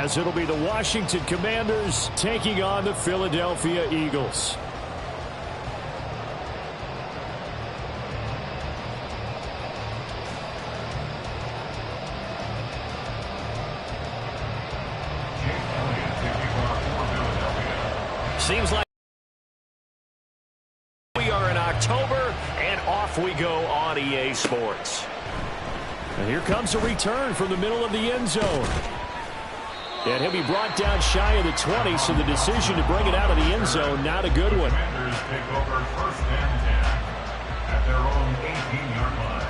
as it'll be the Washington Commanders taking on the Philadelphia Eagles. Seems like we are in October, and off we go on EA Sports. And here comes a return from the middle of the end zone. And he'll be brought down shy of the 20, so the decision to bring it out of the end zone, not a good one. Commanders take over 1st and 10 at their own 18-yard line.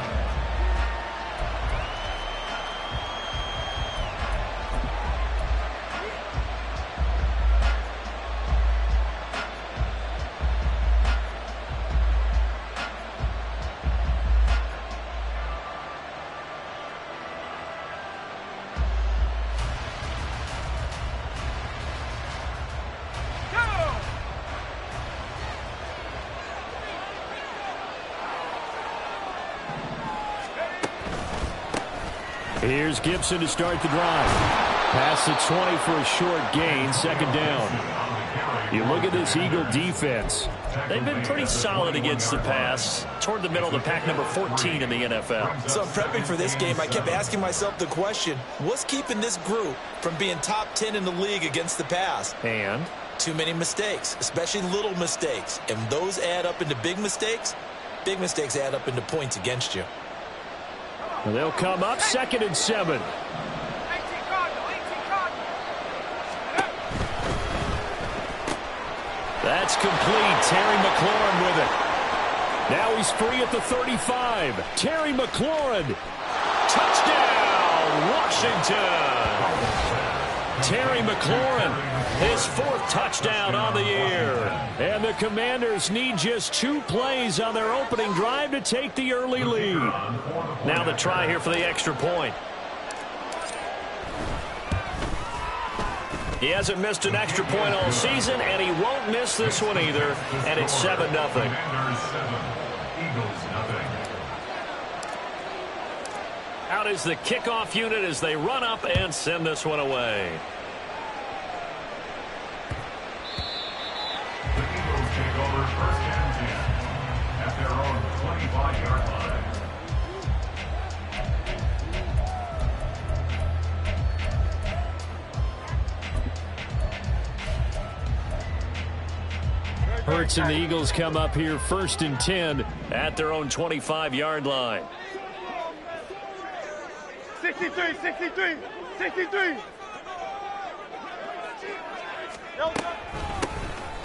Here's Gibson to start the drive. Past the 20 for a short gain, 2nd down. You look at this Eagle defense. They've been pretty solid against the pass, toward the middle of the pack, number 14 in the NFL. So I'm prepping for this game. I kept asking myself the question, what's keeping this group from being top 10 in the league against the pass? And too many mistakes, especially little mistakes. And those add up into big mistakes. Big mistakes add up into points against you. They'll come up 2nd and 7. That's complete. Terry McLaurin with it. Now he's free at the 35. Terry McLaurin. Touchdown, Washington. Terry McLaurin, his 4th touchdown on the year. And the Commanders need just 2 plays on their opening drive to take the early lead. Now the try here for the extra point. He hasn't missed an extra point all season, and he won't miss this one either. And it's 7-0. Commanders 7, Eagles 0. Out is the kickoff unit as they run up and send this one away. The Eagles take over 1st and 10 at their own 25-yard line. Hurts and the Eagles come up here 1st and 10 at their own 25-yard line. 63, 63, 63.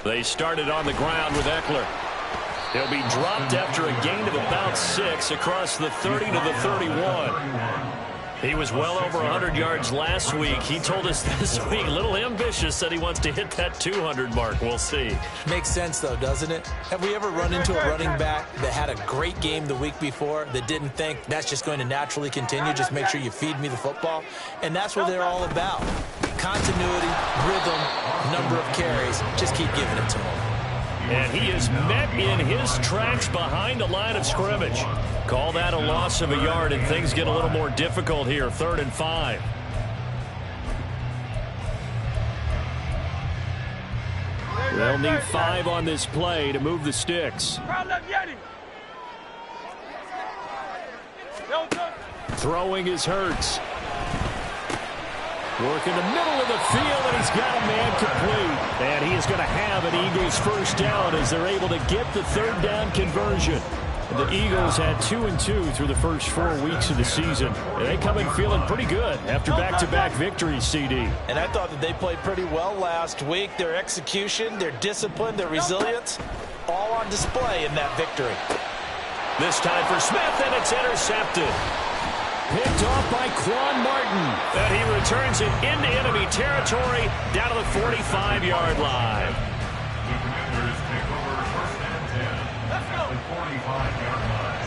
They started on the ground with Eckler. He'll be dropped after a gain of about 6 across the 30 to the 31. He was well over 100 yards last week. He told us this week, a little ambitious, said he wants to hit that 200 mark. We'll see. Makes sense, though, doesn't it? Have we ever run into a running back that had a great game the week before that didn't think that's just going to naturally continue? Just make sure you feed me the football. And that's what they're all about. Continuity, rhythm, number of carries. Just keep giving it to him. And he is met in his tracks behind the line of scrimmage. Call that a loss of a yard, and things get a little more difficult here. 3rd and 5. They'll need 5 on this play to move the sticks. Throwing is Hurts. Working the middle of the field, and he's got a man complete. And he is going to have an Eagles 1st down as they're able to get the 3rd down conversion. The Eagles had 2-2 through the first 4 weeks of the season. And they come in feeling pretty good after back-to-back victories, CD. And I thought that they played pretty well last week. Their execution, their discipline, their resilience, all on display in that victory. This time for Smith, and it's intercepted. Picked off by Quan Martin. And he returns it into enemy territory down to the 45-yard line. The Commanders take over 1st and 10 at the 45-yard line.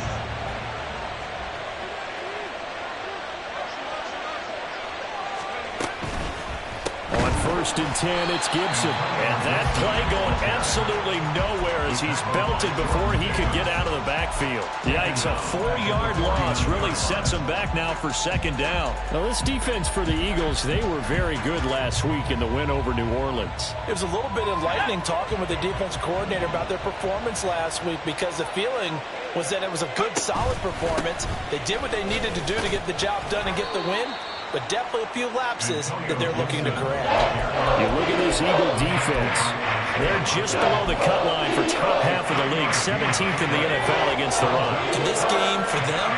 On 1st and 10. It's Gibson. And that play going absolutely nowhere as he's belted before he could get out of the backfield. Yikes, a 4-yard loss really sets him back now for 2nd down. Now, this defense for the Eagles, they were very good last week in the win over New Orleans. It was a little bit enlightening talking with the defensive coordinator about their performance last week, because the feeling was that it was a good, solid performance. They did what they needed to do to get the job done and get the win, but definitely a few lapses that they're looking to correct. You look at this Eagle defense. They're just below the cut line for top half of the league, 17th in the NFL against the run. And this game for them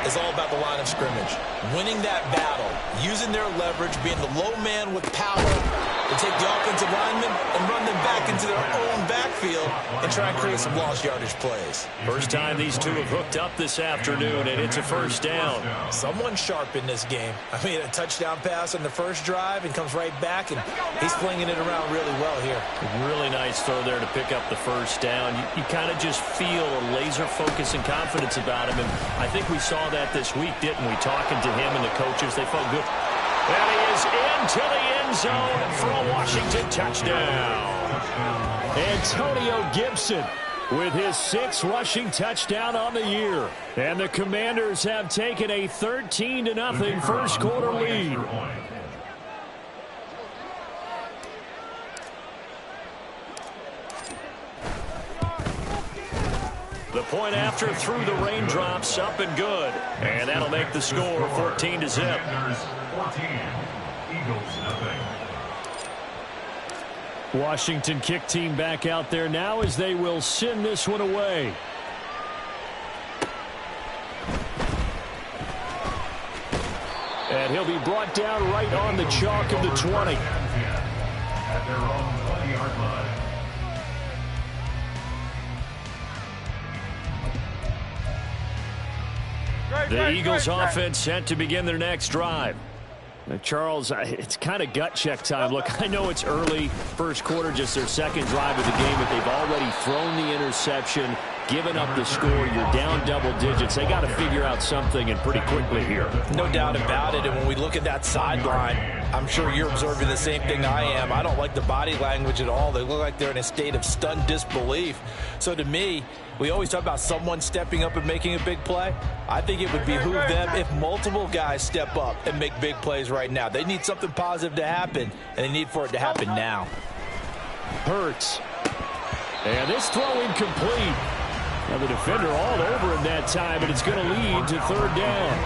is all about the line of scrimmage. Winning that battle, using their leverage, being the low man with power to take the offensive linemen and run them back into their own backfield and try and create some lost yardage plays. First time these two have hooked up this afternoon, and it's a 1st down. Someone sharp in this game. I mean, a touchdown pass on the first drive and comes right back, and he's flinging it around really well here. Really nice throw there to pick up the 1st down. You kind of just feel a laser focus and confidence about him, and I think we saw that this week, didn't we? Talking to him and the coaches, they felt good. And he is into the end zone for a Washington touchdown. Antonio Gibson with his 6th rushing touchdown on the year. And the Commanders have taken a 13-0 first quarter lead. The point after through the raindrops, up and good. And that'll make the score 14-0. 14, Eagles nothing. Washington kick team back out there now as they will send this one away. And he'll be brought down right on the chalk of the 20. At their own 20-yard line. The Eagles offense set to begin their next drive. Now, Charles, it's kind of gut check time. Look, I know it's early, first quarter, just their 2nd drive of the game, but they've already thrown the interception, given up the score. You're down double digits. They got to figure out something, and pretty quickly here. No doubt about it. And when we look at that sideline, I'm sure you're observing the same thing I am. I don't like the body language at all. They look like they're in a state of stunned disbelief. So to me, we always talk about someone stepping up and making a big play. I think it would behoove them if multiple guys step up and make big plays right now. They need something positive to happen, and they need for it to happen now. Hurts. And this throw incomplete. Now the defender all over him that time, and it's going to lead to 3rd down.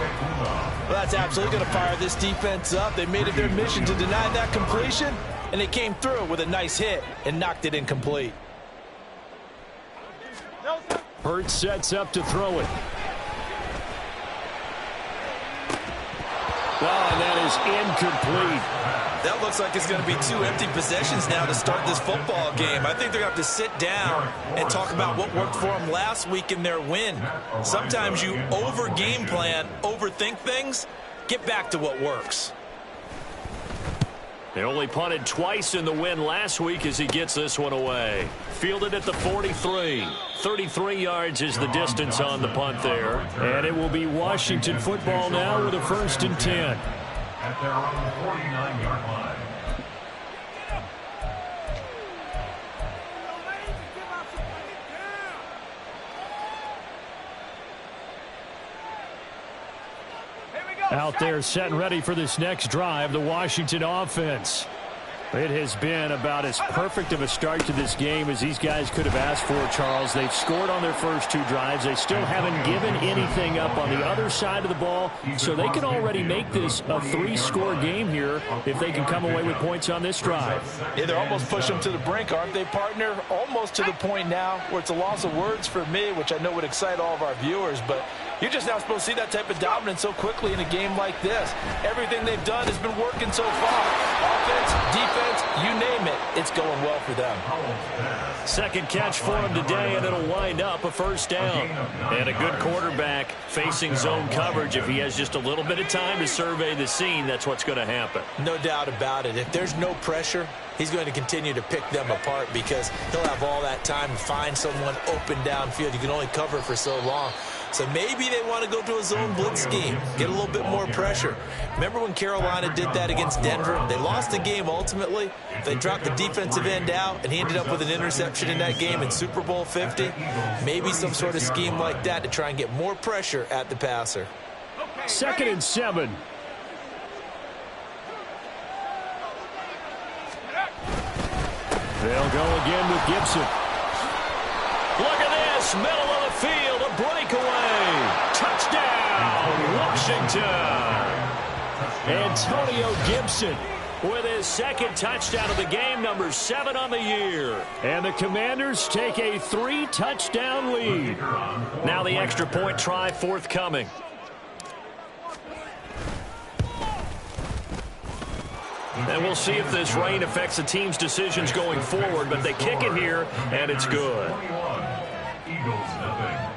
Well, that's absolutely going to fire this defense up. They made it their mission to deny that completion, and they came through with a nice hit and knocked it incomplete. Hurts sets up to throw it. Oh, and that is incomplete. That looks like it's going to be 2 empty possessions now to start this football game. I think they're going to have to sit down and talk about what worked for them last week in their win. Sometimes you over-game plan, overthink things, get back to what works. They only punted twice in the win last week as he gets this one away. Fielded at the 43. 33 yards is the distance on the punt there. And it will be Washington football now with a 1st and 10. At their own 49-yard line. Out there set and ready for this next drive, the Washington offense. It has been about as perfect of a start to this game as these guys could have asked for, Charles. They've scored on their first 2 drives. They still haven't given anything up on the other side of the ball, so they can already make this a 3-score game here if they can come away with points on this drive. Yeah, they're almost pushing them to the brink, aren't they, partner? Almost to the point now where it's a loss of words for me, which I know would excite all of our viewers, but you're just not supposed to see that type of dominance so quickly in a game like this. Everything they've done has been working so far. Offense, defense, you name it, it's going well for them. 2nd catch for him today, and it'll wind up a 1st down. And a good quarterback facing zone coverage. If he has just a little bit of time to survey the scene, that's what's going to happen. No doubt about it. If there's no pressure, he's going to continue to pick them apart because he'll have all that time to find someone open downfield. You can only cover for so long. So maybe they want to go to a zone blitz scheme, get a little bit more pressure. Remember when Carolina did that against Denver? They lost the game ultimately. They dropped the defensive end out, and he ended up with an interception in that game in Super Bowl 50. Maybe some sort of scheme like that to try and get more pressure at the passer. 2nd and 7. They'll go again with Gibson. Look at this, middle of the field, a breakaway. Touchdown, Washington. Antonio Gibson With his 2nd touchdown of the game, number 7 on the year. And the Commanders take a 3-touchdown lead. Now the extra point try forthcoming. And we'll see if this rain affects the team's decisions going forward, but they kick it here, and it's good. Eagles nothing.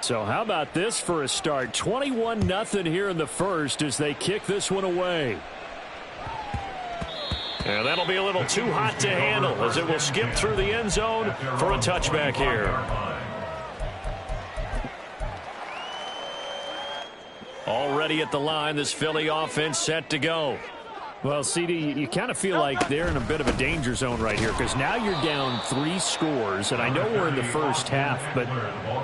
So how about this for a start? 21-0 here in the first as they kick this one away. And that'll be a little too hot to handle as it will skip through the end zone for a touchback here. Already at the line, this Philly offense set to go. Well, CD, you kind of feel like they're in a bit of a danger zone right here because now you're down 3 scores, and I know we're in the first half, but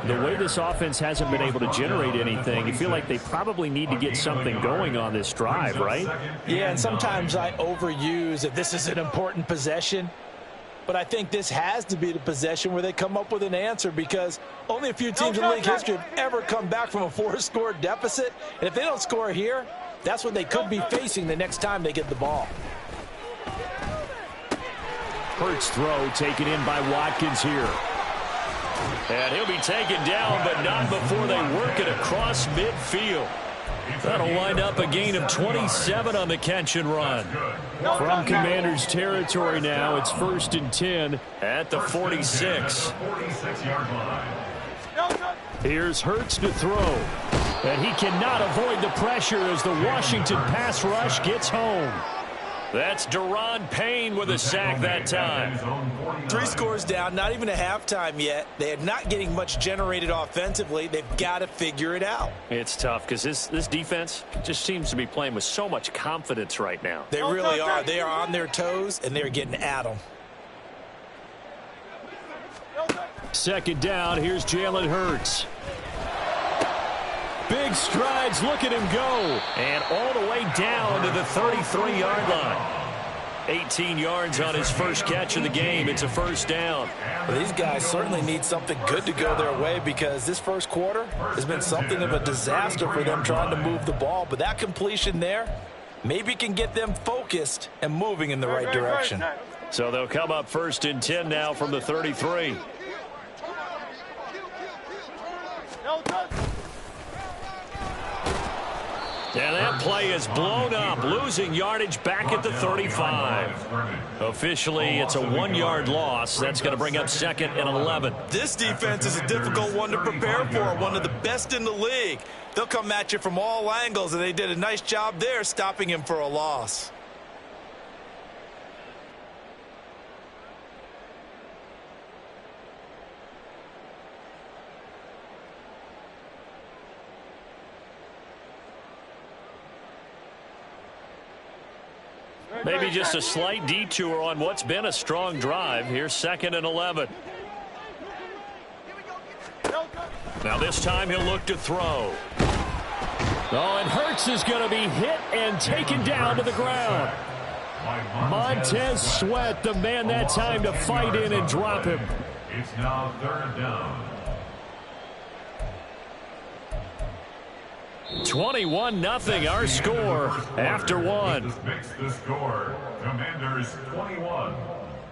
the way this offense hasn't been able to generate anything, you feel like they probably need to get something going on this drive, right? Yeah, and sometimes I overuse that this is an important possession, but I think this has to be the possession where they come up with an answer because only a few teams in league history have ever come back from a 4-score deficit, and if they don't score here, that's what they could be facing the next time they get the ball. Hurts throw taken in by Watkins here. And he'll be taken down, but not before they work it across midfield. That'll wind up a gain of 27 on the catch and run. From Commanders territory now, it's 1st and 10 at the 46. Here's Hurts to throw. And he cannot avoid the pressure as the Washington pass rush gets home. That's Deron Payne with a sack that time. 3 scores down, not even a halftime yet. They are not getting much generated offensively. They've got to figure it out. It's tough because this defense just seems to be playing with so much confidence right now. They really are. They are on their toes, and they're getting at them. 2nd down, here's Jalen Hurts. Big strides, look at him go. And all the way down to the 33-yard line. 18 yards on his first catch of the game. It's a 1st down. Well, these guys certainly need something good to go their way because this first quarter has been something of a disaster for them trying to move the ball. But that completion there maybe can get them focused and moving in the right direction. So they'll come up 1st and 10 now from the 33. And that play is blown up, losing yardage back at the 35. Officially, it's a 1-yard loss. That's going to bring up 2nd and 11. This defense is a difficult one to prepare for, one of the best in the league. They'll come at you from all angles, and they did a nice job there stopping him for a loss. Maybe just a slight detour on what's been a strong drive. Here's 2nd and 11. Now this time he'll look to throw. Oh, and Hurts is going to be hit and taken down to the ground. Montez Sweat, the man that time to fight in and drop him. It's now 3rd down. 21-0 our score after 1. Makes the score. Commanders 21.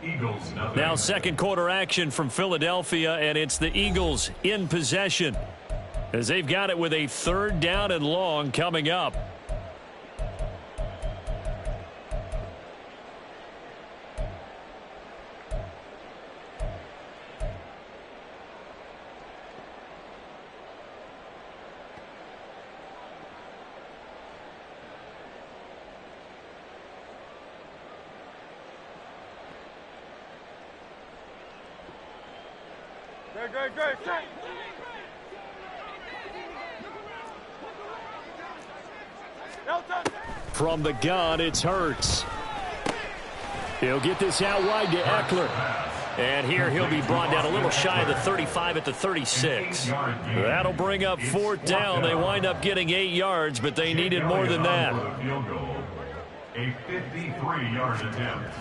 Eagles nothing. Now 2nd quarter action from Philadelphia, and it's the Eagles in possession as they've got it with a 3rd down and long coming up. Great. From the gun, it's Hurts. He'll get this out wide to Eckler. And here he'll be brought down a little shy of the 35 at the 36. That'll bring up 4th down. They wind up getting 8 yards, but they needed more than that. A 53-yard attempt.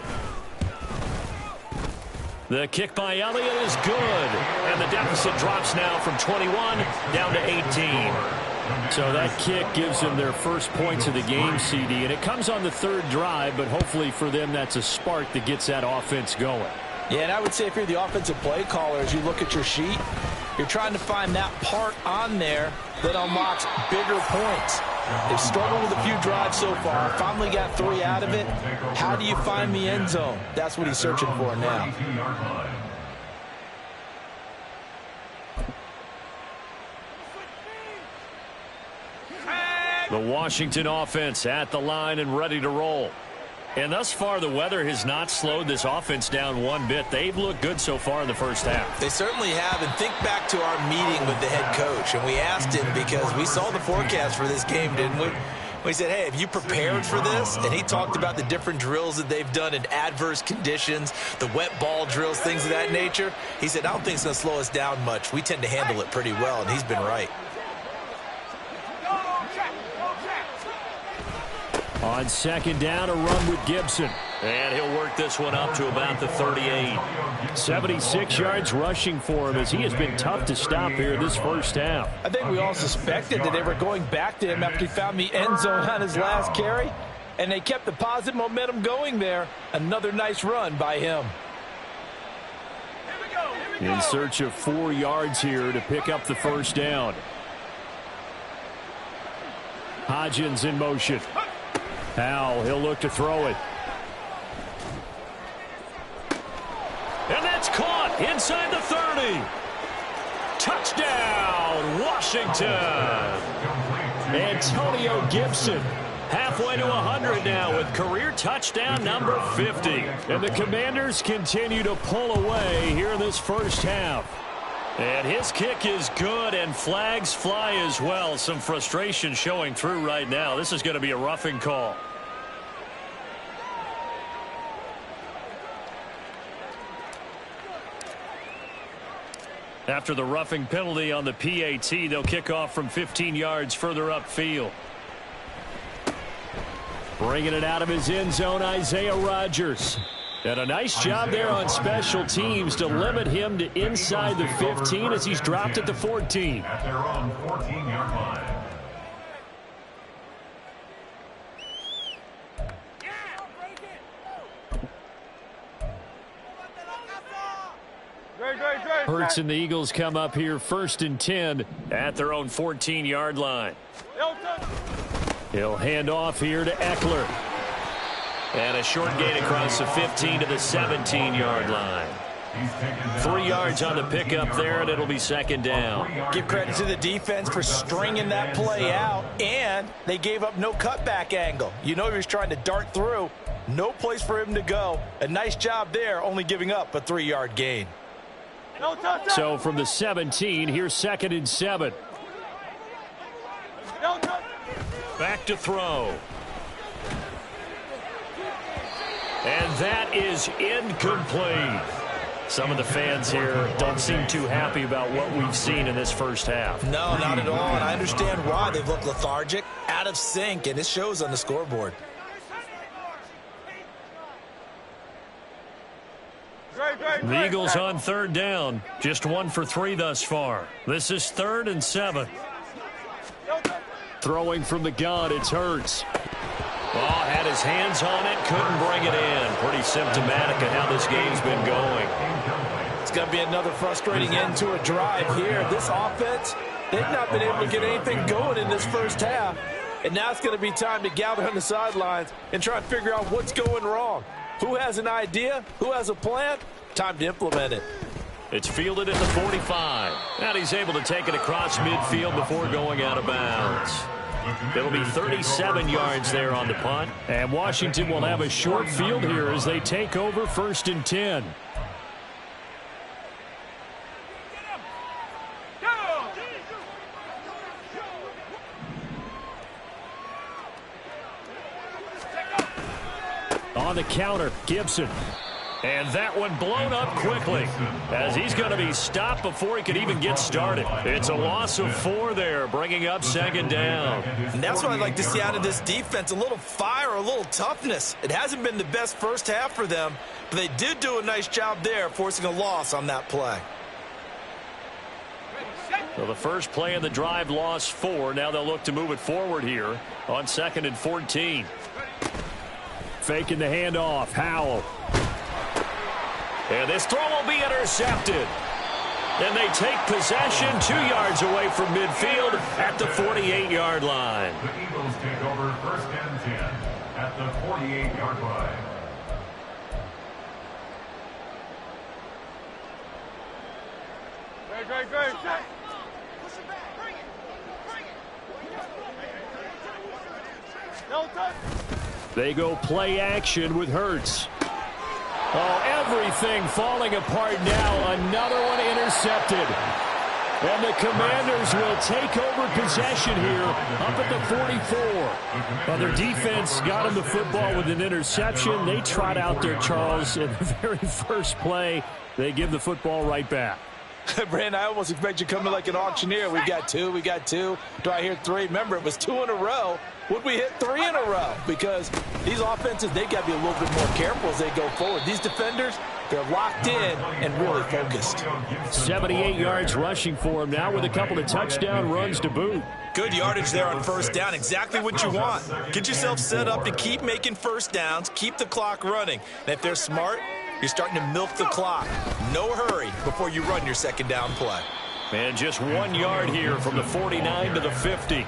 The kick by Elliott is good. And the deficit drops now from 21 down to 18. So that kick gives them their first points of the game, CD. And it comes on the 3rd drive, but hopefully for them that's a spark that gets that offense going. Yeah, and I would say if you're the offensive play caller, as you look at your sheet, you're trying to find that part on there that unlocks bigger points. They've struggled with a few drives so far. Finally got 3 out of it. How do you find the end zone? That's what he's searching for now. The Washington offense at the line and ready to roll. And thus far, the weather has not slowed this offense down one bit. They've looked good so far in the first half. They certainly have. And think back to our meeting with the head coach. And we asked him because we saw the forecast for this game, didn't we? We said, hey, have you prepared for this? And he talked about the different drills that they've done in adverse conditions, the wet ball drills, things of that nature. He said, I don't think it's going to slow us down much. We tend to handle it pretty well, and he's been right. On 2nd down, a run with Gibson. And he'll work this one up to about the 38. 76 yards rushing for him as he has been tough to stop here this first half. I think we all suspected that they were going back to him after he found the end zone on his last carry, and they kept the positive momentum going there. Another nice run by him. In search of 4 yards here to pick up the first down. Hodgins in motion. Now he'll look to throw it. And that's caught inside the 30. Touchdown, Washington. Antonio Gibson. Halfway to 100 now with career touchdown number 50. And the Commanders continue to pull away here in this first half. And his kick is good, and flags fly as well. Some frustration showing through right now. This is going to be a roughing call. After the roughing penalty on the PAT, they'll kick off from 15 yards further upfield. Bringing it out of his end zone, Isaiah Rodgers. And a nice job there on special teams to limit him to inside the 15 as he's dropped at the 14. At their own 14-yard line. Hurts and the Eagles come up here 1st and 10 at their own 14-yard line. He'll hand off here to Eckler. And a short gain across the 15 to the 17-yard line. 3 yards on the pickup there, and it'll be 2nd down. Give credit to the defense for stringing that play out, and they gave up no cutback angle. You know he was trying to dart through. No place for him to go. A nice job there, only giving up a 3-yard gain. So from the 17, here's 2nd and 7. Back to throw. And that is incomplete. Some of the fans here don't seem too happy about what we've seen in this first half. No, not at all. And I understand why. They've looked lethargic, out of sync, and it shows on the scoreboard. The Eagles on 3rd down. Just 1 for 3 thus far. This is 3rd and 7. Throwing from the gun, it's Hurts. Oh, had his hands on it, couldn't bring it in. Pretty symptomatic of how this game's been going. It's going to be another frustrating end to a drive here. This offense, they've not been able to get anything going in this first half. And now it's going to be time to gather on the sidelines and try and figure out what's going wrong. Who has an idea? Who has a plan? Time to implement it. It's fielded at the 45. And he's able to take it across midfield before going out of bounds. It'll be 37 yards there on the punt. And Washington will have a short field here as they take over 1st and 10. On the counter, Gibson. And that one blown up quickly as he's going to be stopped before he could even get started. It's a loss of 4 there, bringing up second down. And that's what I'd like to see out of this defense, a little fire, a little toughness. It hasn't been the best first half for them, but they did do a nice job there, forcing a loss on that play. So the first play in the drive lost 4. Now they'll look to move it forward here on 2nd and 14. Faking the handoff, Howell. And this throw will be intercepted. And they take possession 2 yards away from midfield at the 48-yard line. The Eagles take over 1st and 10 at the 48-yard line. Great. Push it back. Bring it. No touch. They go play action with Hurts. Oh, everything falling apart now. Another one intercepted. And the Commanders will take over possession here up at the 44. Well, their defense got them the football with an interception. They trot out there, Charles, in the very first play. They give the football right back. Brandon, I almost expect you to come to like an auctioneer. We got two. Do I hear 3? Remember, it was 2 in a row. Would we hit 3 in a row? Because these offenses, they got to be a little bit more careful as they go forward. These defenders, they're locked in and really focused. 78 yards rushing for him now with a couple of touchdown runs to boot. Good yardage there on first down. Exactly what you want. Get yourself set up to keep making first downs, keep the clock running. And if they're smart, you're starting to milk the clock. No hurry before you run your second down play. And just 1 yard here from the 49 to the 50.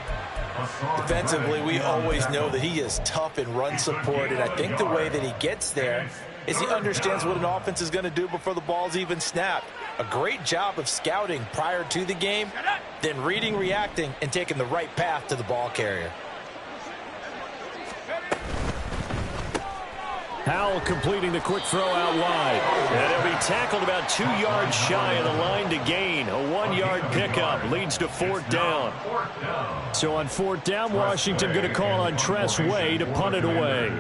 Defensively, we always know that he is tough in run support, and I think the way that he gets there is he understands what an offense is going to do before the ball's even snapped. A great job of scouting prior to the game, then reading, reacting, and taking the right path to the ball carrier. Howell completing the quick throw out wide. And he'll be tackled about 2 yards shy of the line to gain. A 1 yard pickup leads to 4th down. So on 4th down, Washington going to call on Tress Way to punt it away.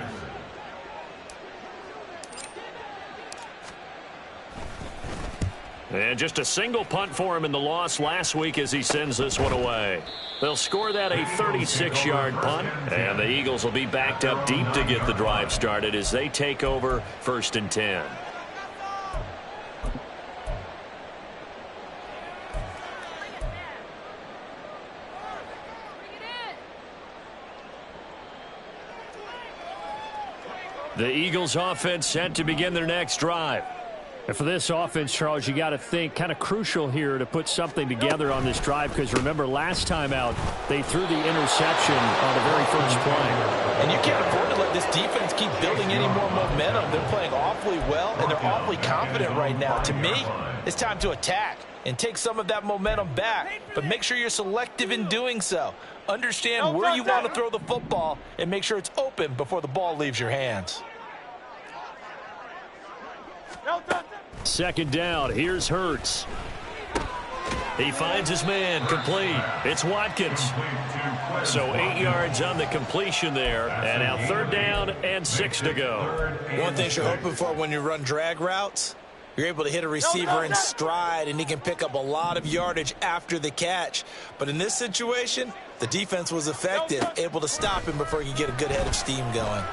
And just a single punt for him in the loss last week as he sends this one away. They'll score that a 36-yard punt, and the Eagles will be backed up deep to get the drive started as they take over 1st and 10. The Eagles offense set to begin their next drive. And for this offense, Charles, you got to think kind of crucial here to put something together on this drive, because remember last time out they threw the interception on the very first play. And you can't afford to let this defense keep building any more momentum. They're playing awfully well, and they're awfully confident right now. To me, it's time to attack and take some of that momentum back, but make sure you're selective in doing so. Understand where you want to throw the football and make sure it's open before the ball leaves your hands. 2nd down. Here's Hurts. He finds his man complete. It's Watkins. So 8 yards on the completion there. And now 3rd down and 6 to go. One thing you're hoping for when you run drag routes, you're able to hit a receiver in stride, and he can pick up a lot of yardage after the catch. But in this situation, the defense was effective, able to stop him before he could get a good head of steam going.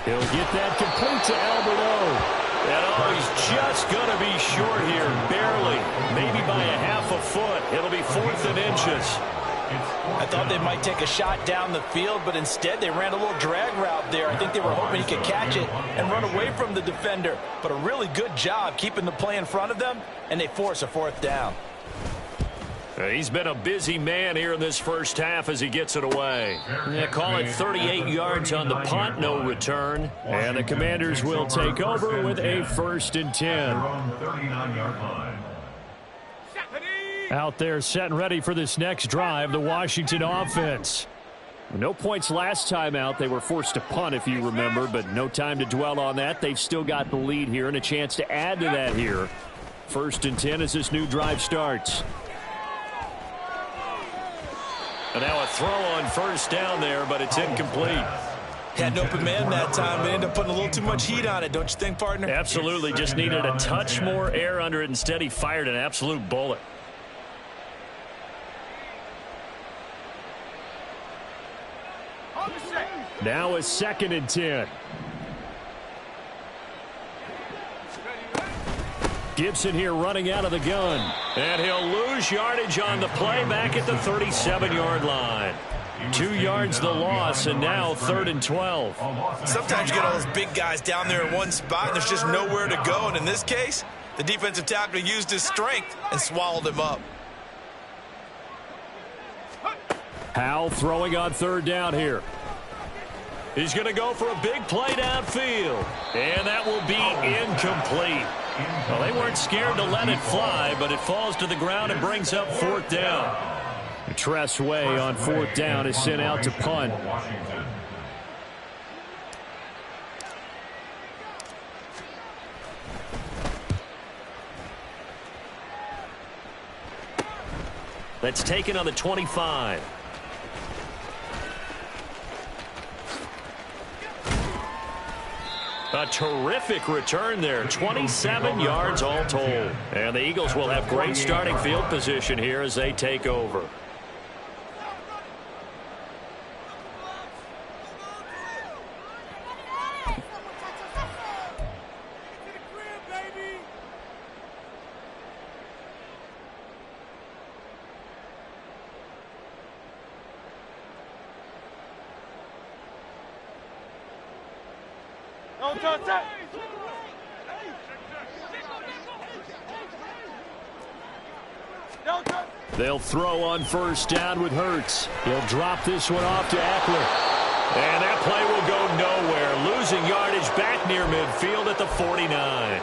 He'll get that complete to Alberto. And he's just going to be short here, barely, maybe by a half a foot. It'll be 4th and inches. I thought they might take a shot down the field, but instead they ran a little drag route there. I think they were hoping he could catch it and run away from the defender. But a really good job keeping the play in front of them, and they force a 4th down. He's been a busy man here in this first half as he gets it away. Yeah, call it 38 yards on the punt, no return. And the Commanders will take over with a 1st and 10. Out there set and ready for this next drive, the Washington offense. No points last time out. They were forced to punt, if you remember, but no time to dwell on that. They've still got the lead here and a chance to add to that here. 1st and 10 as this new drive starts. And now a throw on 1st down there, but it's incomplete. Had an open man that time, but ended up putting a little too much heat on it, don't you think, partner? Absolutely. Just needed a touch more air under it. Instead, he fired an absolute bullet. Now a 2nd and 10. Gibson here running out of the gun. And he'll lose yardage on the play back at the 37-yard line. 2 yards the loss, and now 3rd and 12. Sometimes you get all those big guys down there in one spot, and there's just nowhere to go. And in this case, the defensive tackle used his strength and swallowed him up. Howell throwing on 3rd down here. He's going to go for a big play downfield. And that will be incomplete. Well, they weren't scared to let it fly, but it falls to the ground and brings up 4th down. Tress Way on 4th down is sent out to punt. That's taken on the 25. A terrific return there. 27 yards all told. And the Eagles will have great starting field position here as they take over. They'll throw on 1st down with Hurts. He'll drop this one off to Eckler. And that play will go nowhere. Losing yardage back near midfield at the 49.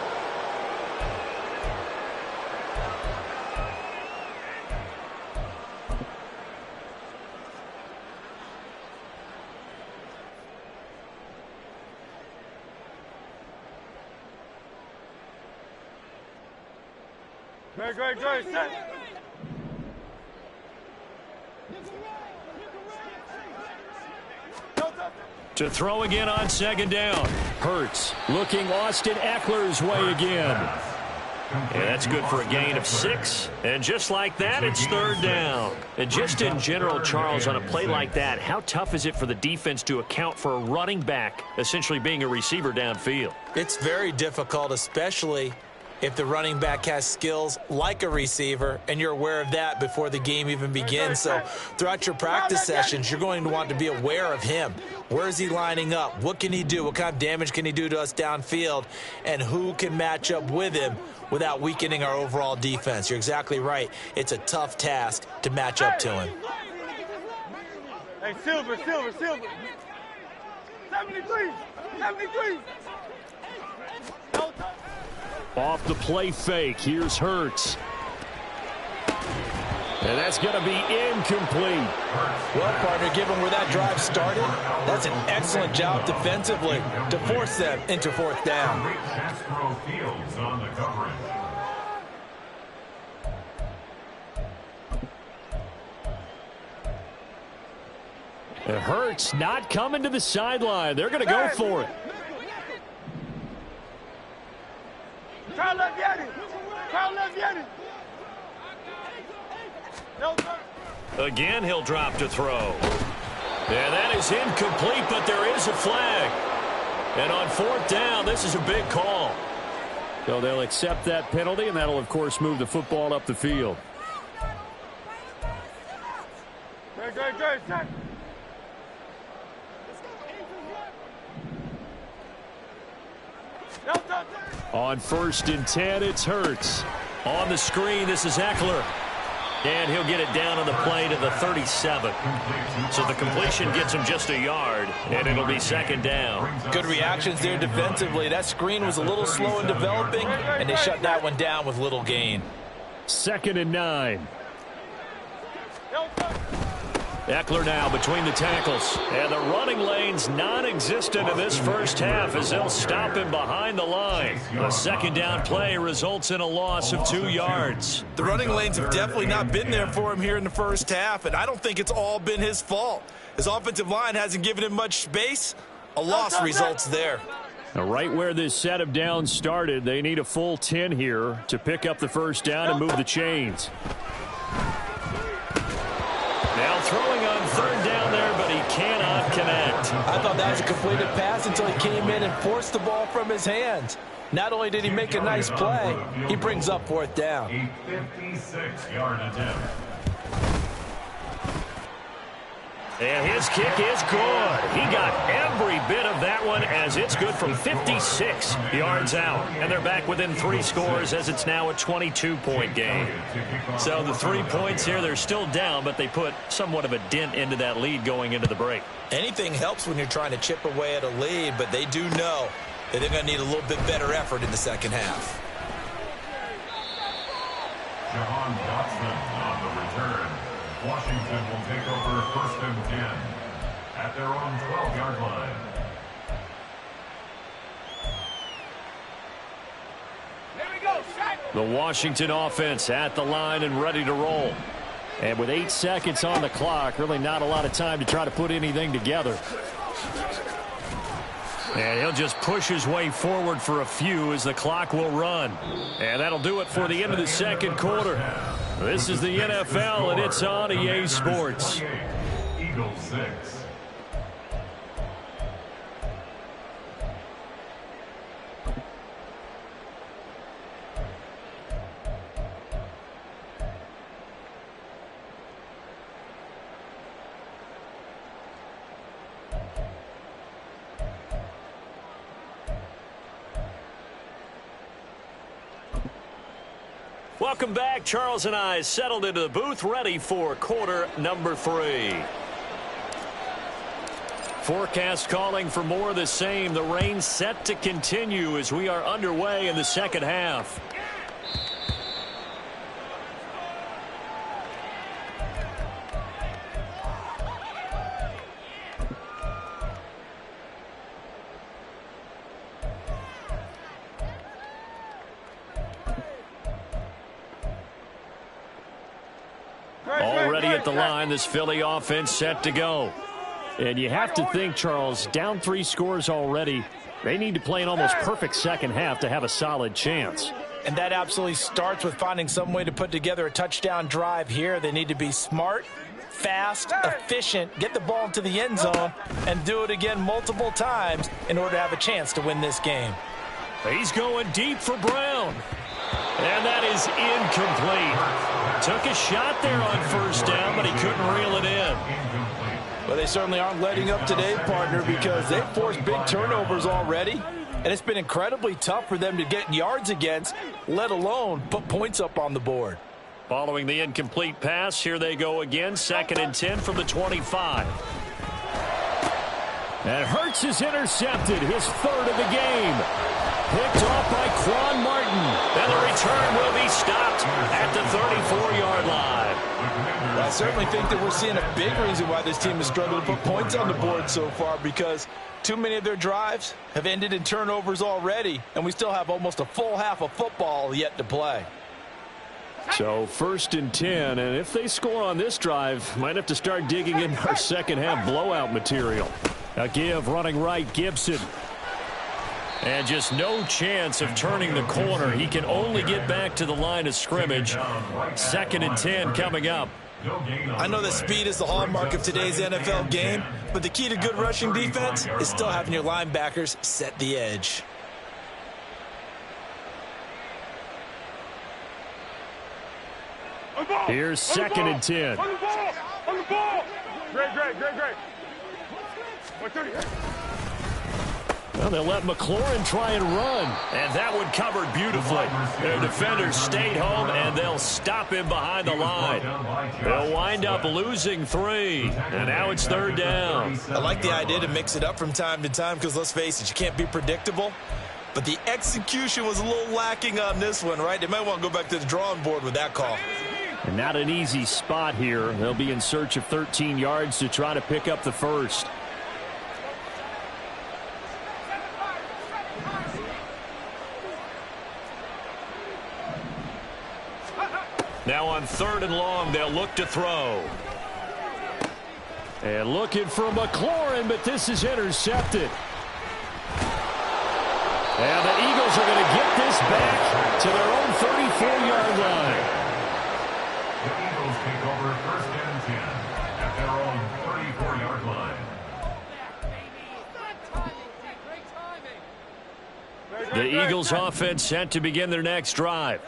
Great, set. To throw again on 2nd down. Hurts looking Austin Eckler's way again. And that's good for a gain of 6. And just like that, it's 3rd down. And just in general, Charles, on a play like that, how tough is it for the defense to account for a running back essentially being a receiver downfield? It's very difficult, especially if the running back has skills like a receiver, and you're aware of that before the game even begins. So throughout your practice sessions, you're going to want to be aware of him. Where is he lining up? What can he do? What kind of damage can he do to us downfield? And who can match up with him without weakening our overall defense? You're exactly right. It's a tough task to match up to him. Hey, Silver. 73. Off the play fake. Here's Hurts. And that's going to be incomplete. Well, partner, given where that drive started, that's an excellent job defensively to force them into 4th down. Fields on the coverage. And Hurts not coming to the sideline. They're going to go for it. Carl left Yanni. Again, he'll drop to throw. And that is incomplete, but there is a flag. And on 4th down, this is a big call. So they'll accept that penalty, and that'll, of course, move the football up the field. Great, set. On 1st and 10, it's Hurts. On the screen, this is Eckler. And he'll get it down on the play to the 37. So the completion gets him just a yard, and it'll be 2nd down. Good reactions there defensively. That screen was a little slow in developing, and they shut that one down with little gain. 2nd and 9. Eckler now between the tackles. And the running lane's non-existent in this first half as they'll stop him behind the line. A 2nd down play results in a loss of 2 yards. The running lanes have definitely not been there for him here in the first half, and I don't think it's all been his fault. His offensive line hasn't given him much space. A loss results there. Now, right where this set of downs started, they need a full 10 here to pick up the first down and move the chains. Now throwing on third down there, but he cannot connect. I thought that was a completed pass until he came in and forced the ball from his hands. Not only did he make a nice play, he brings up fourth down. A 56-yard attempt. And his kick is good. He got every bit of that one as it's good from 56 yards out. And they're back within 3 scores as it's now a 22-point game. So the 3 points here, they're still down, but they put somewhat of a dent into that lead going into the break. Anything helps when you're trying to chip away at a lead, but they do know that they're going to need a little bit better effort in the second half. Jahan Dotson on the return. Washington will take over first and 10 at their own 12-yard line. There we go, sack. The Washington offense at the line and ready to roll. And with 8 seconds on the clock, really not a lot of time to try to put anything together. And he'll just push his way forward for a few as the clock will run. And that'll do it for the end of the second quarter. This is the NFL, and it's on EA Sports. Eagles 6. Welcome back. Charles and I settled into the booth, ready for quarter number 3. Forecast calling for more of the same. The rain set to continue as we are underway in the second half. Already at the line, this Philly offense set to go. And you have to think, Charles, down 3 scores already. They need to play an almost perfect second half to have a solid chance. And that absolutely starts with finding some way to put together a touchdown drive here. They need to be smart, fast, efficient, get the ball into the end zone, and do it again multiple times in order to have a chance to win this game. He's going deep for Brown. And that is incomplete. Took a shot there on first down, but he couldn't reel it in. Well, they certainly aren't letting up today, partner, because they've forced big turnovers already. And it's been incredibly tough for them to get yards against, let alone put points up on the board. Following the incomplete pass, here they go again. 2nd and 10 from the 25. And Hurts is intercepted, his 3rd of the game. Picked off by Quan Martin. And the return will be stopped at the 34-yard line. I certainly think that we're seeing a big reason why this team has struggled to put points on the board so far, because too many of their drives have ended in turnovers already, and we still have almost a full half of football yet to play. So 1st and 10, and if they score on this drive, might have to start digging in our second half blowout material. A give running right, Gibson. And just no chance of turning the corner. He can only get back to the line of scrimmage. 2nd and 10 coming up. I know that speed is the hallmark of today's NFL game, but the key to good rushing defense is still having your linebackers set the edge. Here's 2nd and 10. On the ball! On the ball! Great. 130. Well, they'll let McLaurin try and run. And that one covered beautifully. Their defenders stayed home, and they'll stop him behind the line. They'll wind up losing 3. And now it's 3rd down. I like the idea to mix it up from time to time because, let's face it, you can't be predictable. But the execution was a little lacking on this one, right? They might want to go back to the drawing board with that call. And not an easy spot here. They'll be in search of 13 yards to try to pick up the first. Now on 3rd and long, they'll look to throw. And looking for McLaurin, but this is intercepted. And the Eagles are going to get this back to their own 34-yard line. The Eagles take over first and 10 at their own 34-yard line. The Eagles offense set to begin their next drive.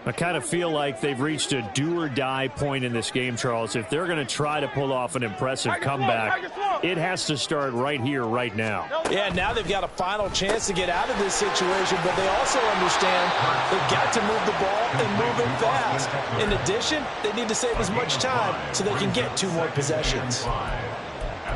I kind of feel like they've reached a do-or-die point in this game, Charles. If they're going to try to pull off an impressive comeback, it has to start right here, right now. Yeah, now they've got a final chance to get out of this situation, but they also understand they've got to move the ball and move it fast. In addition, they need to save as much time so they can get 2 more possessions.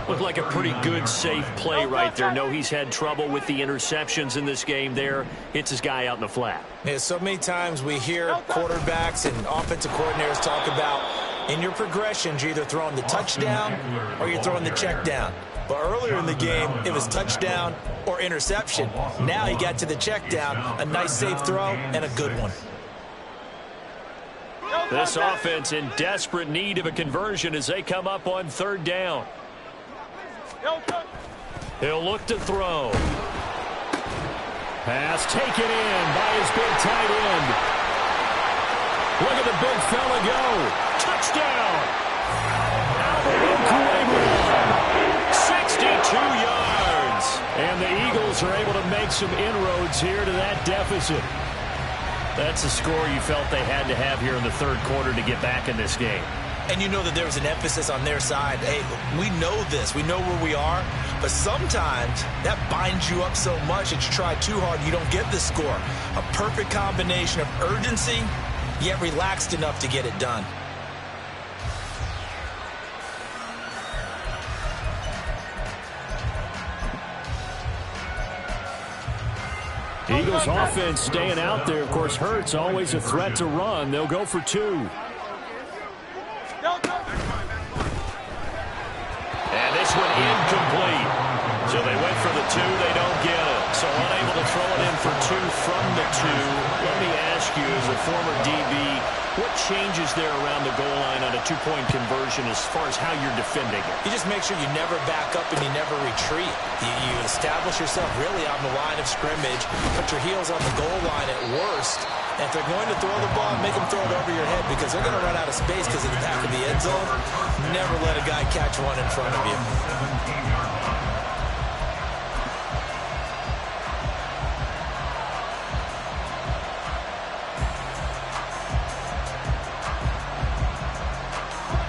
Looked like a pretty good, safe play right there. No, he's had trouble with the interceptions in this game there. Hits his guy out in the flat. Yeah, so many times we hear quarterbacks and offensive coordinators talk about in your progressions, you're either throwing the touchdown or you're throwing the check down. But earlier in the game, it was touchdown or interception. Now he got to the check down, a nice safe throw, and a good one. This offense in desperate need of a conversion as they come up on 3rd down. He'll look to throw. Pass taken in by his big tight end. Look at the big fella go. Touchdown. 62 yards. And the Eagles are able to make some inroads here to that deficit. That's a score you felt they had to have here in the 3rd quarter to get back in this game. And you know that there was an emphasis on their side. Hey, we know this. We know where we are. But sometimes that binds you up so much that you try too hard, you don't get the score. A perfect combination of urgency, yet relaxed enough to get it done. Eagles offense staying out there. Of course, Hurts always a threat to run. They'll go for 2. And this one incomplete. So they went for the 2. They don't get it. So unable to throw it in for 2 from the 2. Let me ask you, as a former DB, what changes there around the goal line on a 2-point conversion as far as how you're defending it? You just make sure you never back up and you never retreat. You establish yourself really on the line of scrimmage, put your heels on the goal line at worst. And if they're going to throw the ball, make them throw it over your head because they're going to run out of space because of the back of the end zone. Never let a guy catch one in front of you.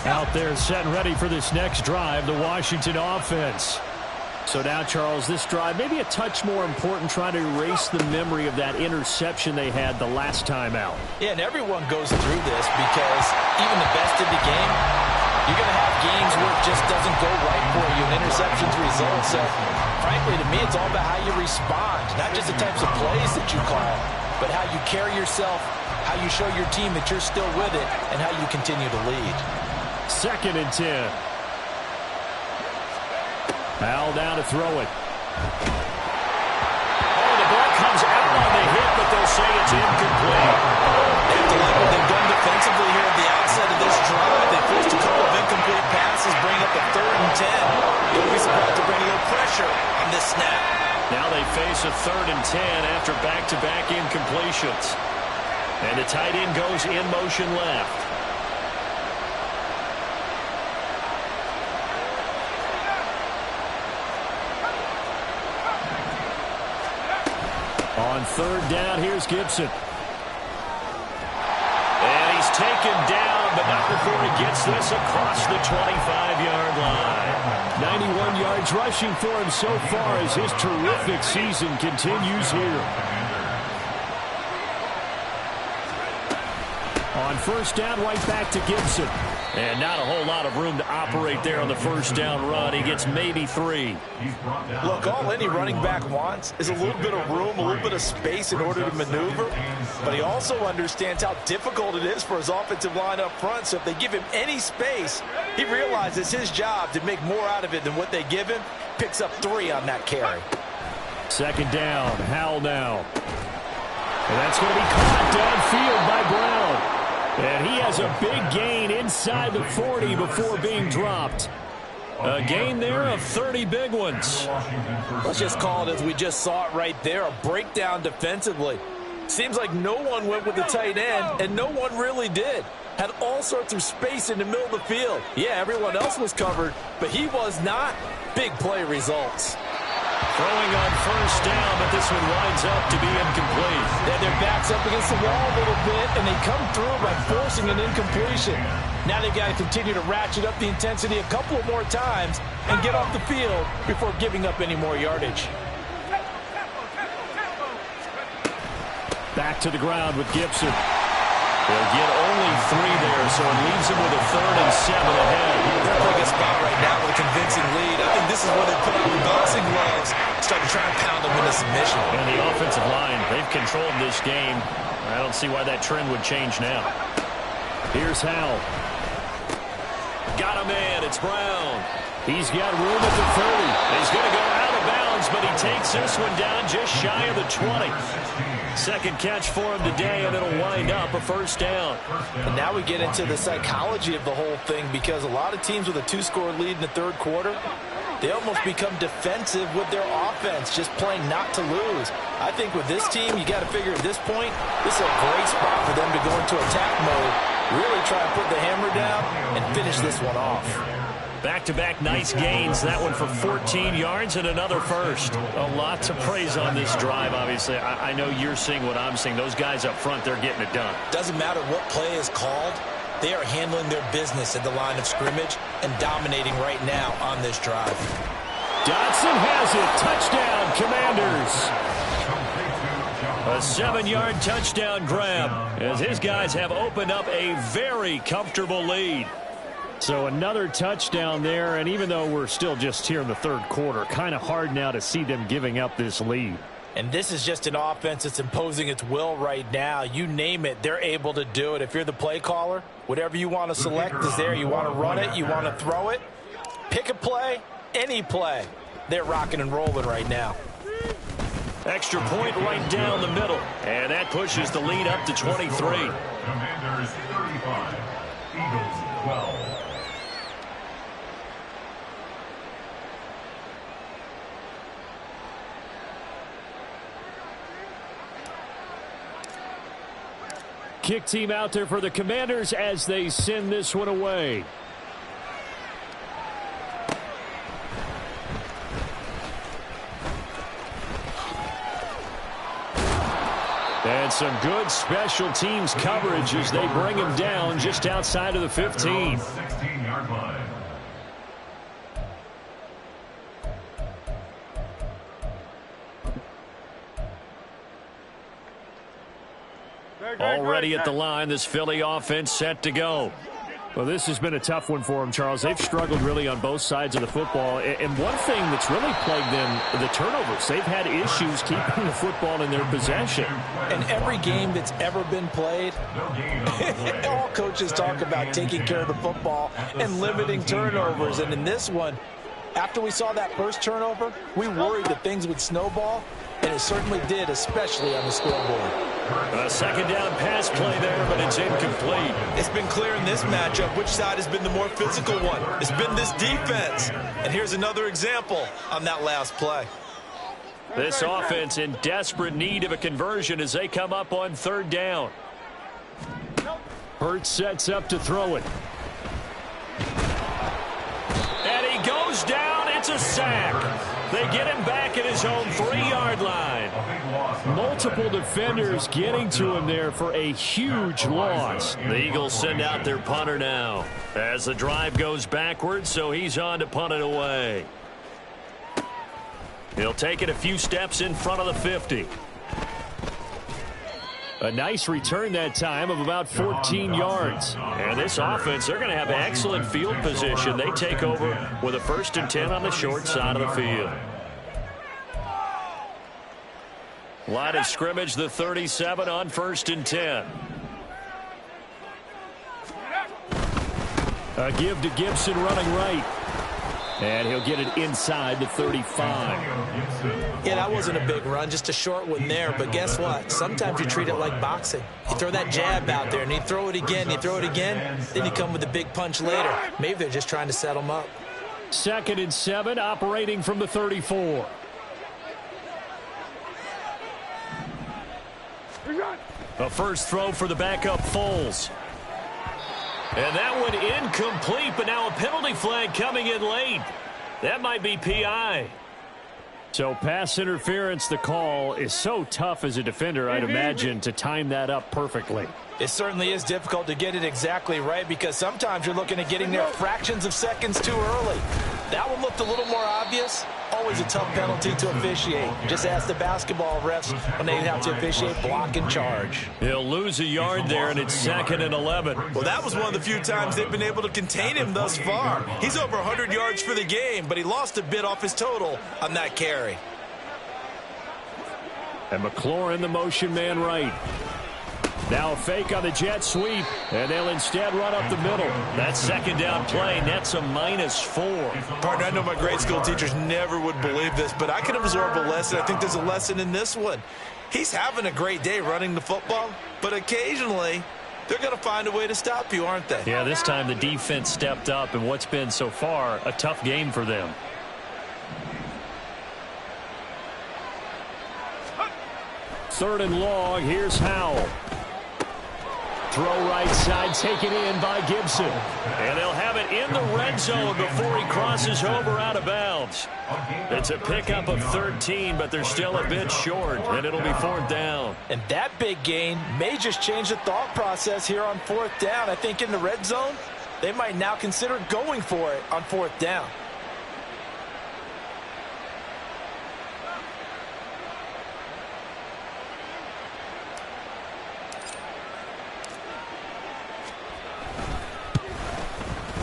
Out there set and ready for this next drive, the Washington offense. So now, Charles, this drive maybe a touch more important, trying to erase the memory of that interception they had the last time out. Yeah, and everyone goes through this because even the best in the game, you're going to have games where it just doesn't go right for you, and interceptions result. So, frankly, to me, it's all about how you respond, not just the types of plays that you call, but how you carry yourself, how you show your team that you're still with it, and how you continue to lead. 2nd and 10. Al down to throw it. Oh, the ball comes out on the hit, but they'll say it's incomplete. They have to like what they've done defensively here at the outset of this drive. They forced a couple of incomplete passes, bring up a 3rd and 10. You'll be surprised to bring a little pressure on this snap. Now they face a 3rd and 10 after back-to-back incompletions. And the tight end goes in motion left. On 3rd down, here's Gibson. And he's taken down, but not before he gets this across the 25-yard line. 91 yards rushing for him so far as his terrific season continues here. On 1st down, right back to Gibson. And not a whole lot of room to operate there on the 1st down run. He gets maybe 3. Look, all any running back wants is a little bit of room, a little bit of space in order to maneuver. But he also understands how difficult it is for his offensive line up front. So if they give him any space, he realizes his job to make more out of it than what they give him. Picks up 3 on that carry. 2nd down, Howell now. And that's going to be caught downfield by Brown. And he has a big gain inside the 40 before being dropped. A gain there of 30 big ones. Let's just call it as we just saw it right there, a breakdown defensively. Seems like no one went with the tight end, and no one really did. Had all sorts of space in the middle of the field. Yeah, everyone else was covered, but he was not. Big play results. Throwing on first down, but this one winds up to be incomplete. Yeah, their back's up against the wall a little bit, and they come through by forcing an incompletion. Now they've got to continue to ratchet up the intensity a couple of more times and get off the field before giving up any more yardage. Back to the ground with Gibson. They'll get only 3 there, so it leaves them with a 3rd and 7 ahead. They're playing a spot right now with a convincing lead. I think this is where they put on the boxing gloves, start to try and pound them into submission. And the offensive line, they've controlled this game. I don't see why that trend would change now. Here's Howell. Got a man. It's Brown. He's got room at the 30. He's going to go out of bounds, but he takes this one down just shy of the 20. Second catch for him today, and it'll wind up a first down. And now we get into the psychology of the whole thing, because a lot of teams with a 2-score lead in the third quarter, they almost become defensive with their offense, just playing not to lose. I think with this team, you got to figure at this point, this is a great spot for them to go into attack mode, really try and put the hammer down and finish this one off. Back-to-back nice gains. That one for 14 yards and another first. A lot to praise on this drive, obviously. I know you're seeing what I'm seeing. Those guys up front, they're getting it done. Doesn't matter what play is called. They are handling their business at the line of scrimmage and dominating right now on this drive. Dotson has it. Touchdown, Commanders. A 7-yard touchdown grab as his guys have opened up a very comfortable lead. So another touchdown there, and even though we're still just here in the third quarter, kind of hard now to see them giving up this lead. And this is just an offense that's imposing its will right now. You name it, they're able to do it. If you're the play caller, whatever you want to select is there. You want to run it, you want to throw it. Pick a play, any play. They're rocking and rolling right now. Extra point right down the middle. And that pushes the lead up to 23. Commanders 35, Eagles 12. Kick team out there for the Commanders as they send this one away. And some good special teams coverage as they bring him down just outside of the 15. 16-yard line. Already at the line, this Philly offense set to go. Well, this has been a tough one for them, Charles. They've struggled really on both sides of the football. And one thing that's really plagued them, the turnovers. They've had issues keeping the football in their possession. And every game that's ever been played, all coaches talk about taking care of the football and limiting turnovers. And in this one, after we saw that first turnover, we worried that things would snowball, and it certainly did, especially on the scoreboard. A second down pass play there, but it's incomplete. It's been clear in this matchup which side has been the more physical one. It's been this defense. And here's another example on that last play. This offense in desperate need of a conversion as they come up on third down. Hurts sets up to throw it. And he goes down. It's a sack. They get him back at his own 3-yard line. Multiple defenders getting to him there for a huge loss. The Eagles send out their punter now as the drive goes backwards, so he's on to punt it away. He'll take it a few steps in front of the 50. A nice return that time of about 14 yards. And this offense, they're going to have excellent field position. They take over with a 1st and 10 on the short side of the field. Line of scrimmage, the 37 on 1st and 10. A give to Gibson running right. And he'll get it inside the 35. Yeah, that wasn't a big run, just a short one there. But guess what? Sometimes you treat it like boxing. You throw that jab out there, and you throw it again, you throw it again, then you come with a big punch later. Maybe they're just trying to set them up. 2nd and 7, operating from the 34. A first throw for the backup Foles. And that one incomplete, but now a penalty flag coming in late. That might be PI. So pass interference, the call is so tough as a defender, I'd imagine, to time that up perfectly. It certainly is difficult to get it exactly right because sometimes you're looking at getting there fractions of seconds too early. That one looked a little more obvious. Always a tough penalty to officiate. Just ask the basketball refs when they have to officiate block and charge. He'll lose a yard there, and it's 2nd and 11. Well, that was one of the few times they've been able to contain him thus far. He's over 100 yards for the game, but he lost a bit off his total on that carry. And McLaurin, the motion man right. Now a fake on the jet sweep, and they'll instead run up the middle. That 2nd down play nets a -4. Partner, I know my grade school teachers never would believe this, but I can absorb a lesson. I think there's a lesson in this one. He's having a great day running the football, but occasionally they're going to find a way to stop you, aren't they? Yeah, this time the defense stepped up in what's been so far a tough game for them. Third and long, here's Howell. Throw right side, taken in by Gibson. And they'll have it in the red zone before he crosses over out of bounds. It's a pickup of 13, but they're still a bit short, and it'll be 4th down. And that big gain may just change the thought process here on 4th down. I think in the red zone, they might now consider going for it on 4th down.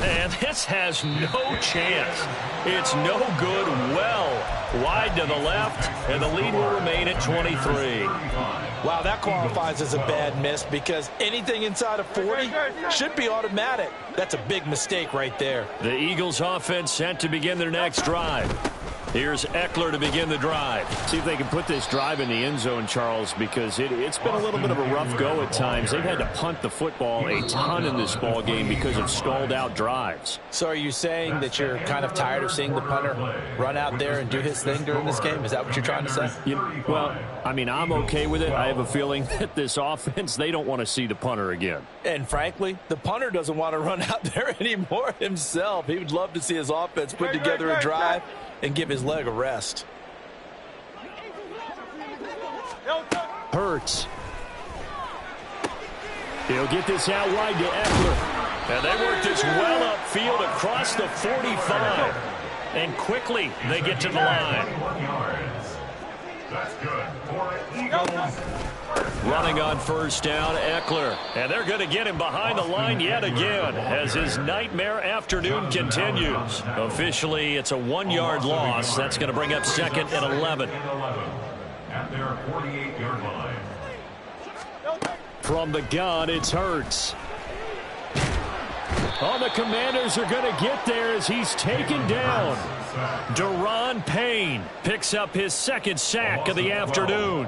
And this has no chance. It's no good, well wide to the left, and the lead will remain at 23. Wow, that qualifies as a bad miss because anything inside of 40 should be automatic. That's a big mistake right there. The Eagles offense set to begin their next drive. Here's Eckler to begin the drive. See if they can put this drive in the end zone, Charles, because it's been a little bit of a rough go at times. They've had to punt the football a ton in this ball game because of stalled out drives. So are you saying that you're kind of tired of seeing the punter run out there and do his thing during this game? Is that what you're trying to say? Well, I mean, I'm okay with it. I have a feeling that this offense, they don't want to see the punter again. And frankly, the punter doesn't want to run out there anymore himself. He would love to see his offense put together a drive and give his leg a rest. Hurts. He'll get this out wide to Eckler. And they work this well upfield across the 45. And quickly they get to the line. That's good for Eagles. Running on 1st down, Eckler. And they're going to get him behind the line yet again as his nightmare afternoon continues. Officially, it's a 1-yard loss. That's going to bring up 2nd and 11. At their 48-yard line. From the gun, it's Hurts. Oh, the Commanders are going to get there as he's taken down. Deron Payne picks up his 2nd sack of the afternoon.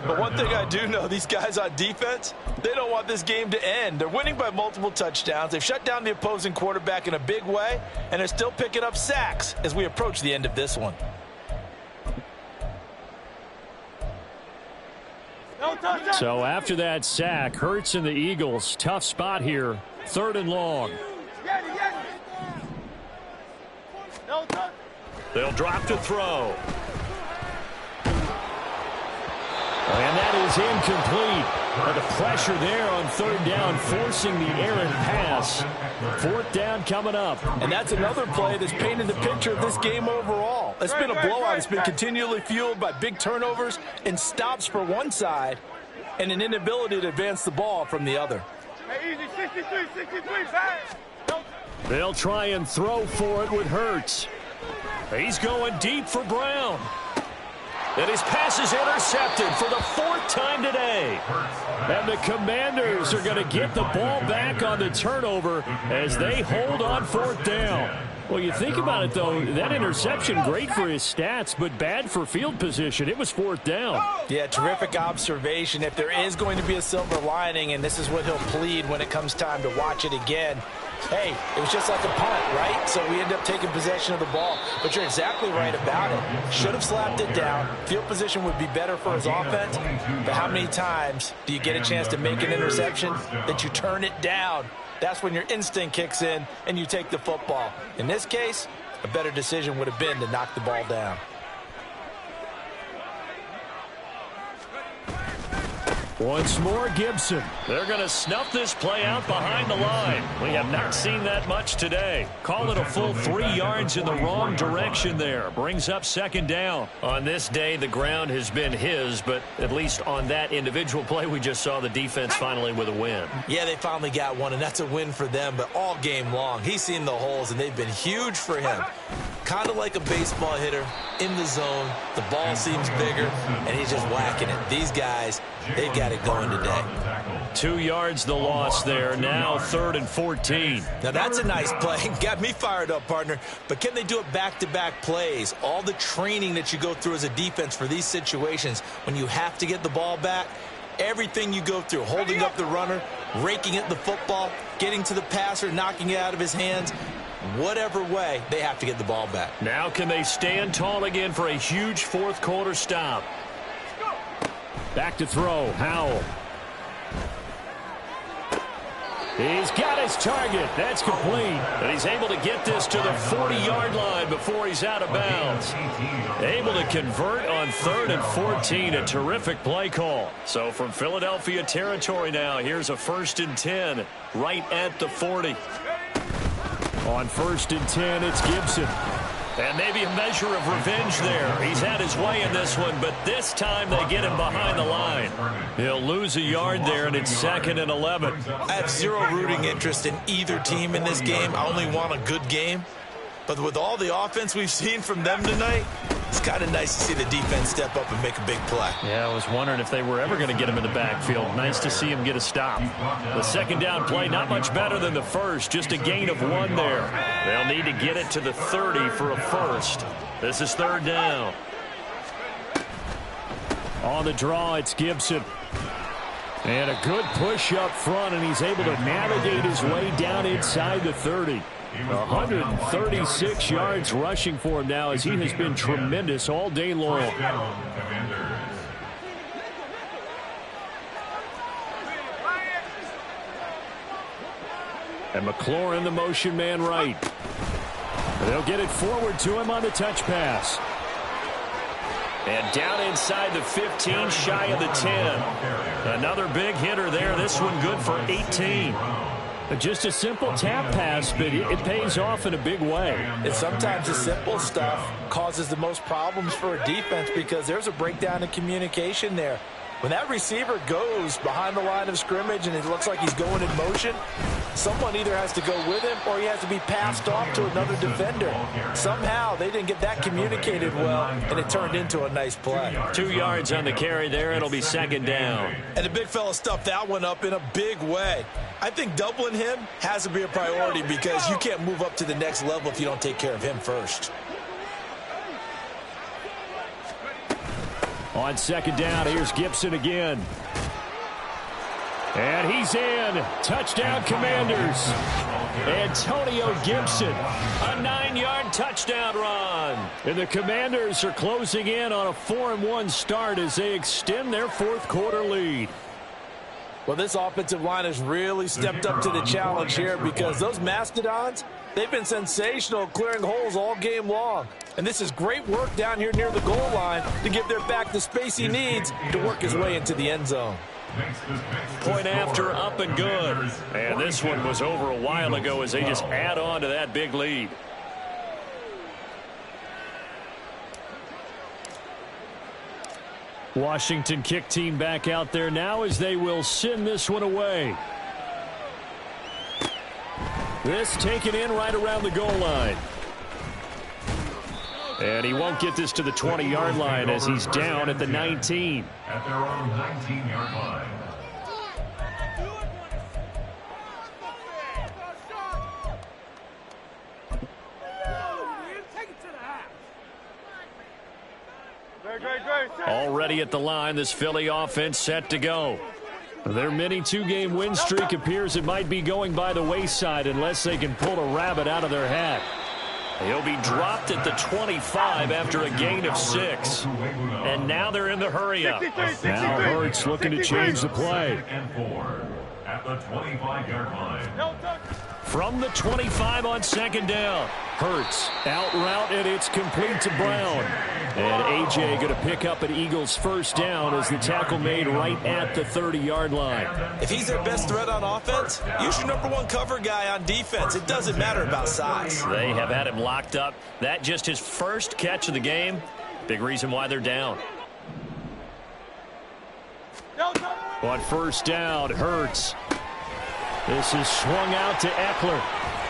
But one thing I do know, these guys on defense, they don't want this game to end. They're winning by multiple touchdowns. They've shut down the opposing quarterback in a big way, and they're still picking up sacks as we approach the end of this one. So after that sack, Hurts and the Eagles, tough spot here. 3rd and long. They'll drop to throw. And that is incomplete. But the pressure there on 3rd down, forcing the errant pass. 4th down coming up. And that's another play that's painted the picture of this game overall. It's been a blowout. It's been continually fueled by big turnovers and stops for one side and an inability to advance the ball from the other. They'll try and throw for it with Hurts. He's going deep for Brown. And his pass is intercepted for the 4th time today. And the Commanders are going to get the ball back on the turnover as they hold on 4th down. Well, you think about it, though, that interception, great for his stats, but bad for field position. It was 4th down. Yeah, terrific observation. If there is going to be a silver lining, and this is what he'll plead when it comes time to watch it again, Hey, it was just like a punt, right? So we end up taking possession of the ball. But you're exactly right about it. Should have slapped it down. Field position would be better for his offense. But how many times do you get a chance to make an interception that you turn it down? That's when your instinct kicks in and you take the football. In this case, a better decision would have been to knock the ball down. Once more, Gibson. They're going to snuff this play out behind the line. We have not seen that much today. Call it a full 3 yards in the wrong direction there. Brings up second down. On this day, the ground has been his, but at least on that individual play, we just saw the defense finally with a win. Yeah, they finally got one, and that's a win for them, but all game long, he's seen the holes, and they've been huge for him. Kind of like a baseball hitter in the zone. The ball seems bigger, and he's just whacking it. These guys, they've got it going today. 2 yards the loss there. Now 3rd and 14. Now that's a nice play. Got me fired up, partner. But can they do it back-to-back plays? All the training that you go through as a defense for these situations, when you have to get the ball back, everything you go through, holding up the runner, raking at the football, getting to the passer, knocking it out of his hands, whatever way, they have to get the ball back. Now can they stand tall again for a huge fourth quarter stop? Back to throw, Howell. He's got his target. That's complete. And he's able to get this to the 40-yard line before he's out of bounds. Able to convert on 3rd and 14. A terrific play call. So from Philadelphia territory now, here's a 1st and 10 right at the 40. On 1st and 10, it's Gibson. And maybe a measure of revenge there. He's had his way in this one, but this time they get him behind the line. He'll lose a yard there, and it's 2nd and 11. I have zero rooting interest in either team in this game. I only want a good game. But with all the offense we've seen from them tonight, it's kind of nice to see the defense step up and make a big play. Yeah, I was wondering if they were ever going to get him in the backfield. Nice to see him get a stop. The second down play, not much better than the first. Just a gain of 1 there. They'll need to get it to the 30 for a first. This is 3rd down. On the draw, it's Gibson. And a good push up front, and he's able to navigate his way down inside the 30. 136 yards rushing for him now, as he has been tremendous all day long. And McLaurin, the motion man right. They'll get it forward to him on the touch pass. And down inside the 15, shy of the 10. Another big hitter there. This one good for 18. Just a simple tap pass, but it pays off in a big way. And sometimes the simple stuff causes the most problems for a defense because there's a breakdown in communication there. When that receiver goes behind the line of scrimmage and it looks like he's going in motion, someone either has to go with him or he has to be passed off to another defender. Somehow they didn't get that communicated well, and it turned into a nice play. 2 yards on the carry there. It'll be 2nd down. And the big fella stuffed that one up in a big way. I think doubling him has to be a priority because you can't move up to the next level if you don't take care of him first. On 2nd down, here's Gibson again. And he's in. Touchdown, Commanders. Antonio Gibson. A 9-yard touchdown run. And the Commanders are closing in on a 4-1 start as they extend their fourth quarter lead. Well, this offensive line has really stepped up to the challenge here because those Mastodons, they've been sensational clearing holes all game long. And this is great work down here near the goal line to give their back the space he needs to work his way into the end zone. Point after, up and good. And this one was over a while ago as they just add on to that big lead. Washington kick team back out there now as they will send this one away. This taken in right around the goal line. And he won't get this to the 20-yard line as he's down at the 19. At their own 19-yard line. Already at the line, this Philly offense set to go. Their mini two-game win streak appears it might be going by the wayside unless they can pull a rabbit out of their hat. He'll be dropped at the 25 after a gain of 6. And now they're in the hurry-up. Now Hurts looking to change the play. And 4 at the 25-yard line. From the 25 on second down. Hurts out route, and it's complete to Brown. And A.J. going to pick up an Eagles first down as the tackle made right at the 30-yard line. If he's their best threat on offense, use your #1 cover guy on defense. It doesn't matter about size. They have had him locked up. That just his first catch of the game. Big reason why they're down. On first down, Hurts. This is swung out to Eckler.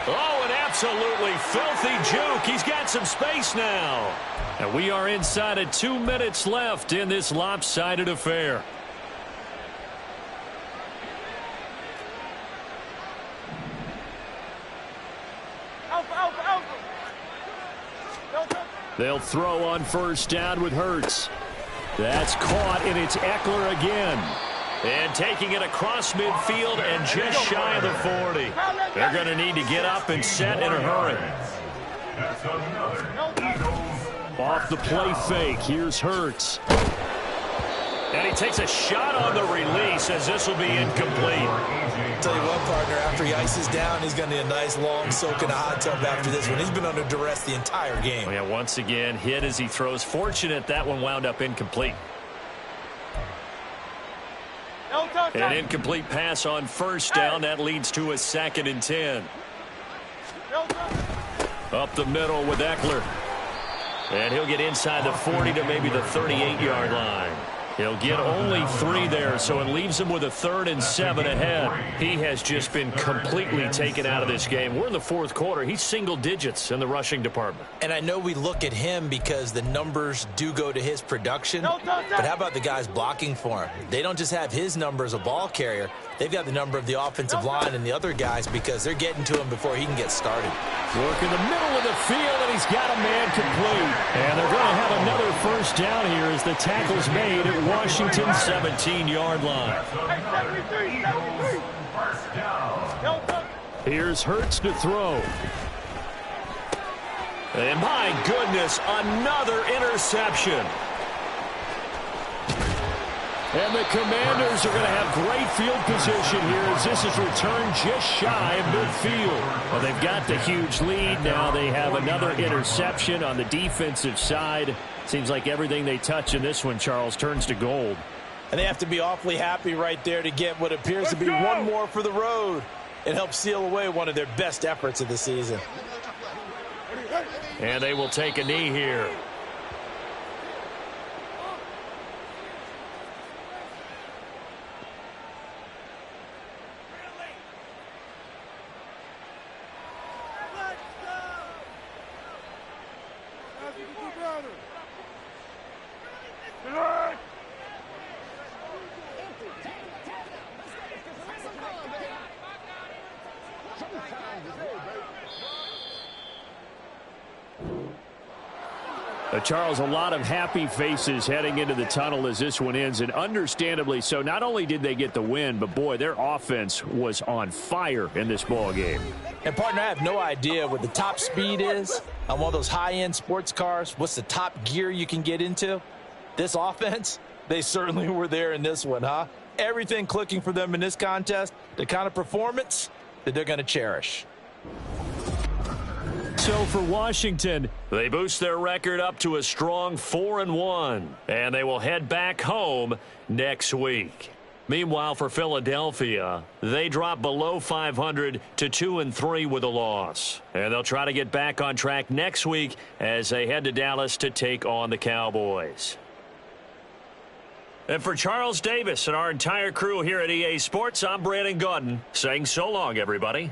Oh, an absolutely filthy juke. He's got some space now. And we are inside of 2 minutes left in this lopsided affair. They'll throw on first down with Hurts. That's caught, and it's Eckler again. And taking it across midfield and just shy of the 40. They're going to need to get up and set in a hurry. That's another Eagles. Off the play fake, here's Hurts. And he takes a shot on the release as this will be incomplete. Tell you what, partner, after he ices down, he's going to need a nice long soak in a hot tub after this one. He's been under duress the entire game. Oh, yeah, once again, hit as he throws. Fortunate that one wound up incomplete. An incomplete pass on first down. That leads to a 2nd and 10. Up the middle with Eckler. And he'll get inside the 40 to maybe the 38-yard line. He'll get only 3 there, so it leaves him with a 3rd and 7 ahead. He has just been completely taken out of this game. We're in the 4th quarter. He's single digits in the rushing department. And I know we look at him because the numbers do go to his production, but how about the guys blocking for him? They don't just have his number as a ball carrier. They've got the number of the offensive line and the other guys because they're getting to him before he can get started. Work in the middle of the field, and he's got a man complete. And they're going to have another first down here as the tackle's made at Washington's 17-yard line. Here's Hurts to throw. And my goodness, another interception. And the Commanders are going to have great field position here as this is returned just shy of midfield. Well, they've got the huge lead. Now they have another interception on the defensive side. Seems like everything they touch in this one, Charles, turns to gold. And they have to be awfully happy right there to get what appears to be one more for the road. It helps seal away one of their best efforts of the season. And they will take a knee here. Charles, a lot of happy faces heading into the tunnel as this one ends, and understandably so. Not only did they get the win, but boy, their offense was on fire in this ball game. And partner, I have no idea what the top speed is on one of those high-end sports cars. What's the top gear you can get into? This offense, they certainly were there in this one, huh? Everything clicking for them in this contest, the kind of performance that they're going to cherish. So for Washington, they boost their record up to a strong 4-1, and they will head back home next week. Meanwhile, for Philadelphia, they drop below 500 to 2-3 with a loss. And they'll try to get back on track next week as they head to Dallas to take on the Cowboys. And for Charles Davis and our entire crew here at EA Sports, I'm Brandon Gaudin saying so long, everybody.